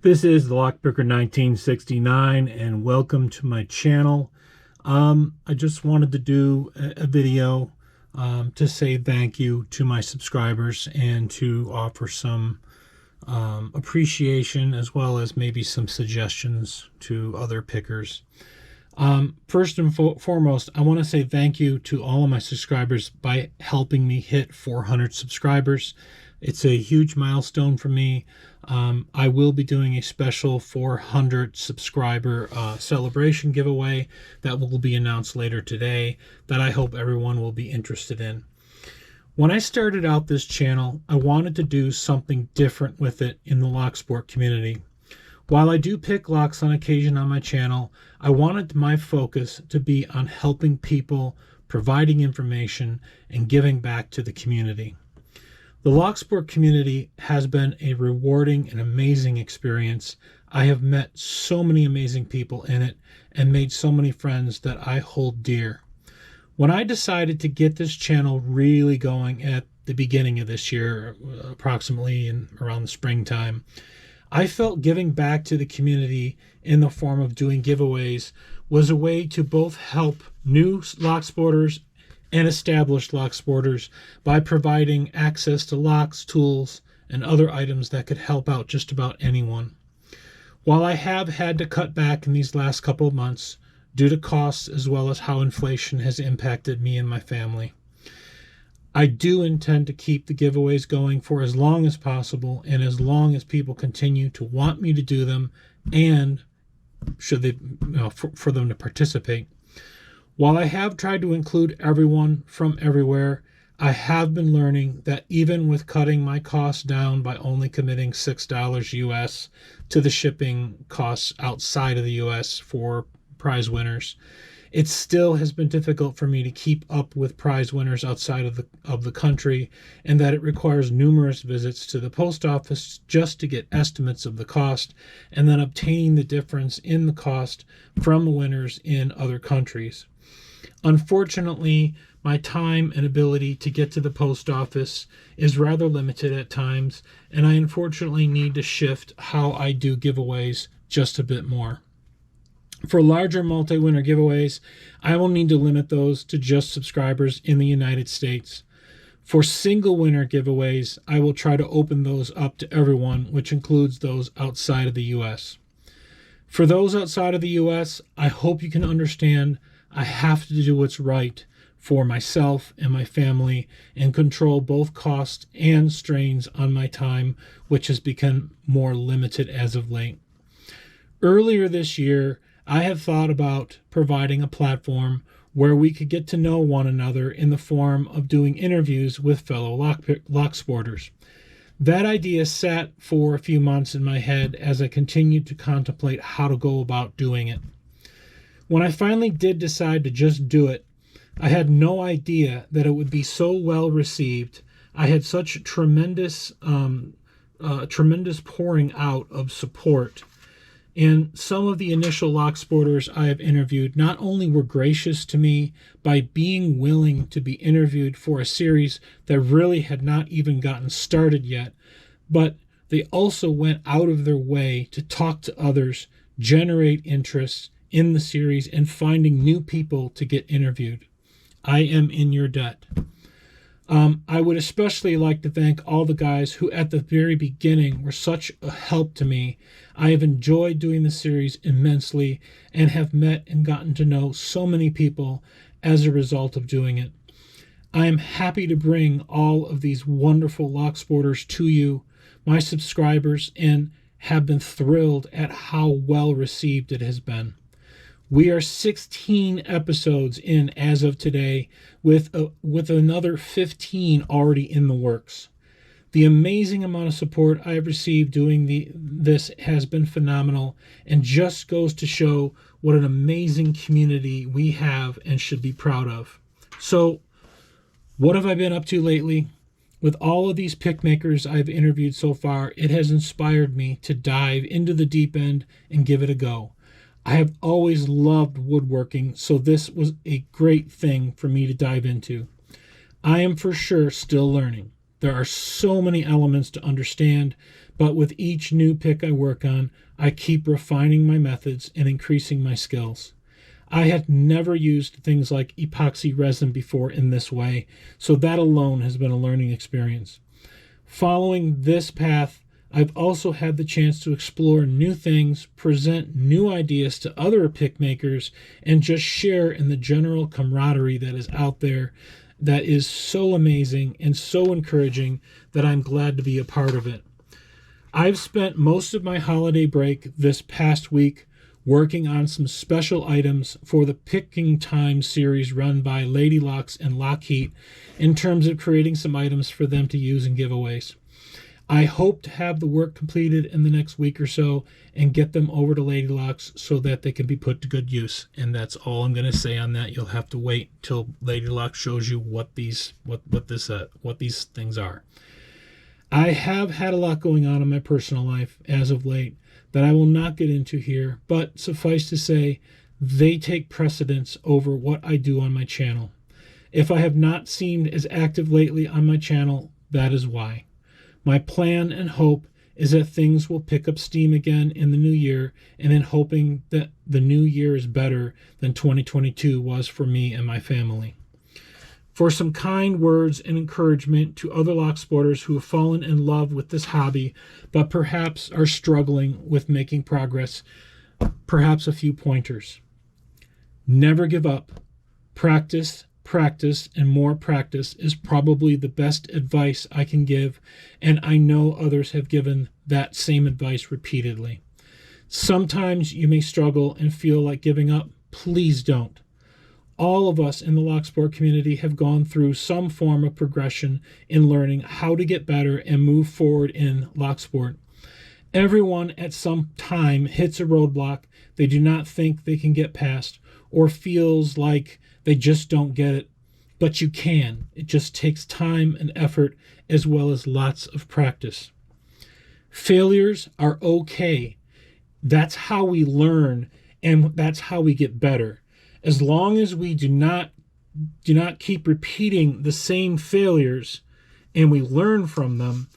This is the Lockpicker 1969 and welcome to my channel. I just wanted to do a video to say thank you to my subscribers and to offer some appreciation as well as maybe some suggestions to other pickers. First and foremost, I want to say thank you to all of my subscribers by helping me hit 400 subscribers. It's a huge milestone for me. I will be doing a special 400 subscriber celebration giveaway that will be announced later today that I hope everyone will be interested in. When I started out this channel, I wanted to do something different with it in the lock sport community. While I do pick locks on occasion on my channel, I wanted my focus to be on helping people, providing information, and giving back to the community. The lock sport community has been a rewarding and amazing experience. I have met so many amazing people in it and made so many friends that I hold dear. When I decided to get this channel really going at the beginning of this year, approximately around the springtime, I felt giving back to the community in the form of doing giveaways was a way to both help new lock sporters and established lock sporters by providing access to locks, tools, and other items that could help out just about anyone. While I have had to cut back in these last couple of months due to costs as well as how inflation has impacted me and my family, I do intend to keep the giveaways going for as long as possible and as long as people continue to want me to do them and should they, for them to participate. While I have tried to include everyone from everywhere, I have been learning that even with cutting my costs down by only committing $6 US to the shipping costs outside of the US for prize winners, it still has been difficult for me to keep up with prize winners outside of the country, and that it requires numerous visits to the post office just to get estimates of the cost and then obtaining the difference in the cost from the winners in other countries. Unfortunately, my time and ability to get to the post office is rather limited at times, and I unfortunately need to shift how I do giveaways just a bit more. For larger multi-winner giveaways, I will need to limit those to just subscribers in the United States. For single winner giveaways, I will try to open those up to everyone, which includes those outside of the US. For those outside of the US, I hope you can understand I have to do what's right for myself and my family and control both costs and strains on my time, which has become more limited as of late. Earlier this year, I have thought about providing a platform where we could get to know one another in the form of doing interviews with fellow lock sporters. That idea sat for a few months in my head as I continued to contemplate how to go about doing it. When I finally did decide to just do it, I had no idea that it would be so well received. I had such tremendous pouring out of support. And some of the initial lock sporters I have interviewed not only were gracious to me by being willing to be interviewed for a series that really had not even gotten started yet, but they also went out of their way to talk to others, generate interest in the series, and finding new people to get interviewed. I am in your debt. I would especially like to thank all the guys who at the very beginning were such a help to me. I have enjoyed doing the series immensely and have met and gotten to know so many people as a result of doing it. I am happy to bring all of these wonderful lock sporters to you, my subscribers, and have been thrilled at how well received it has been. We are 16 episodes in as of today, with another 15 already in the works. The amazing amount of support I have received doing this has been phenomenal and just goes to show what an amazing community we have and should be proud of. So, what have I been up to lately? With all of these pick makers I've interviewed so far, it has inspired me to dive into the deep end and give it a go. I have always loved woodworking, so this was a great thing for me to dive into. I am for sure still learning. There are so many elements to understand, but with each new pick I work on, I keep refining my methods and increasing my skills. I had never used things like epoxy resin before in this way, so that alone has been a learning experience. Following this path, I've also had the chance to explore new things, present new ideas to other pick makers, and just share in the general camaraderie that is out there that is so amazing and so encouraging that I'm glad to be a part of it. I've spent most of my holiday break this past week working on some special items for the Picking Time series run by Lady Locks and Lockheed in terms of creating some items for them to use in giveaways. I hope to have the work completed in the next week or so and get them over to Lady Locks so that they can be put to good use. And that's all I'm going to say on that. You'll have to wait till Lady Locks shows you what these things are. I have had a lot going on in my personal life as of late that I will not get into here, but suffice to say, they take precedence over what I do on my channel. If I have not seemed as active lately on my channel, that is why. My plan and hope is that things will pick up steam again in the new year, and in hoping that the new year is better than 2022 was for me and my family. For some kind words and encouragement to other lock sporters who have fallen in love with this hobby, but perhaps are struggling with making progress, perhaps a few pointers. Never give up. Practice, practice, and more practice is probably the best advice I can give, and I know others have given that same advice repeatedly. Sometimes you may struggle and feel like giving up. Please don't. All of us in the lock sport community have gone through some form of progression in learning how to get better and move forward in lock sport. Everyone at some time hits a roadblock they do not think they can get past, or feels like they just don't get it. But you can. It just takes time and effort as well as lots of practice. Failures are okay. That's how we learn, and that's how we get better. As long as we do not keep repeating the same failures and we learn from them,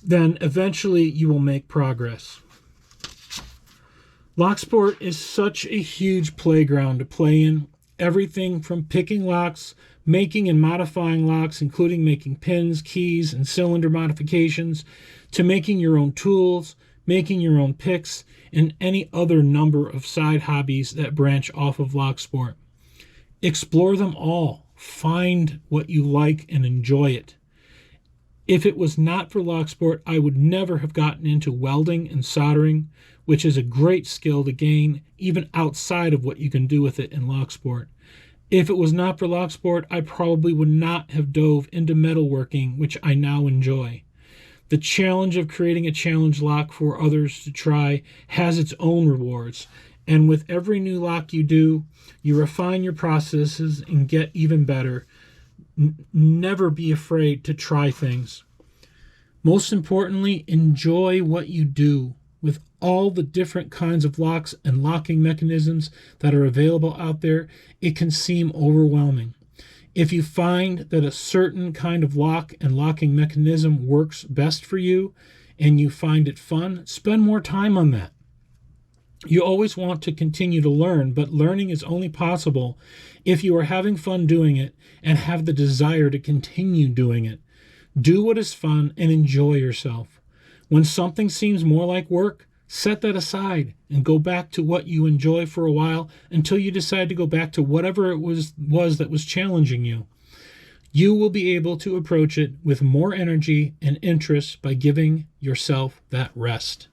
then eventually you will make progress. Lock sport is such a huge playground to play in. Everything from picking locks, making and modifying locks, including making pins, keys, and cylinder modifications, to making your own tools, making your own picks, and any other number of side hobbies that branch off of lock sport. Explore them all. Find what you like and enjoy it. If it was not for lock sport, I would never have gotten into welding and soldering, which is a great skill to gain even outside of what you can do with it in lock sport. If it was not for lock sport, I probably would not have dove into metalworking, which I now enjoy. The challenge of creating a challenge lock for others to try has its own rewards, and with every new lock you do, you refine your processes and get even better. Never be afraid to try things. Most importantly, enjoy what you do. With all the different kinds of locks and locking mechanisms that are available out there, it can seem overwhelming. If you find that a certain kind of lock and locking mechanism works best for you and you find it fun, spend more time on that. You always want to continue to learn, but learning is only possible if you are having fun doing it and have the desire to continue doing it. Do what is fun and enjoy yourself. When something seems more like work, set that aside and go back to what you enjoy for a while until you decide to go back to whatever it was that was challenging you. You will be able to approach it with more energy and interest by giving yourself that rest.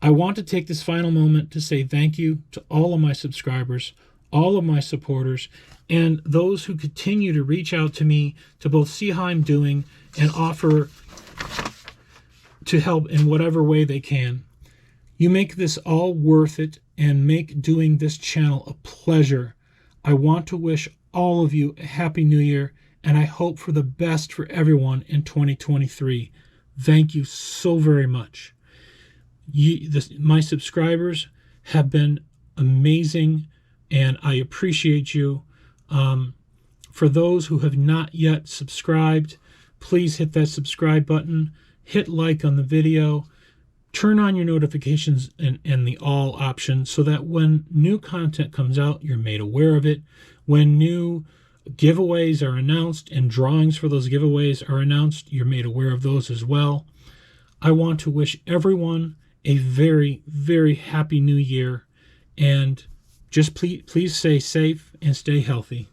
I want to take this final moment to say thank you to all of my subscribers, all of my supporters, and those who continue to reach out to me to both see how I'm doing and offer to help in whatever way they can. You make this all worth it and make doing this channel a pleasure. I want to wish all of you a happy new year, and I hope for the best for everyone in 2023. Thank you so very much. My subscribers have been amazing, and I appreciate you. For those who have not yet subscribed, please hit that subscribe button, hit like on the video, turn on your notifications and the all option so that when new content comes out, you're made aware of it. When new giveaways are announced and drawings for those giveaways are announced, you're made aware of those as well. I want to wish everyone a very, very happy new year, and just please stay safe and stay healthy.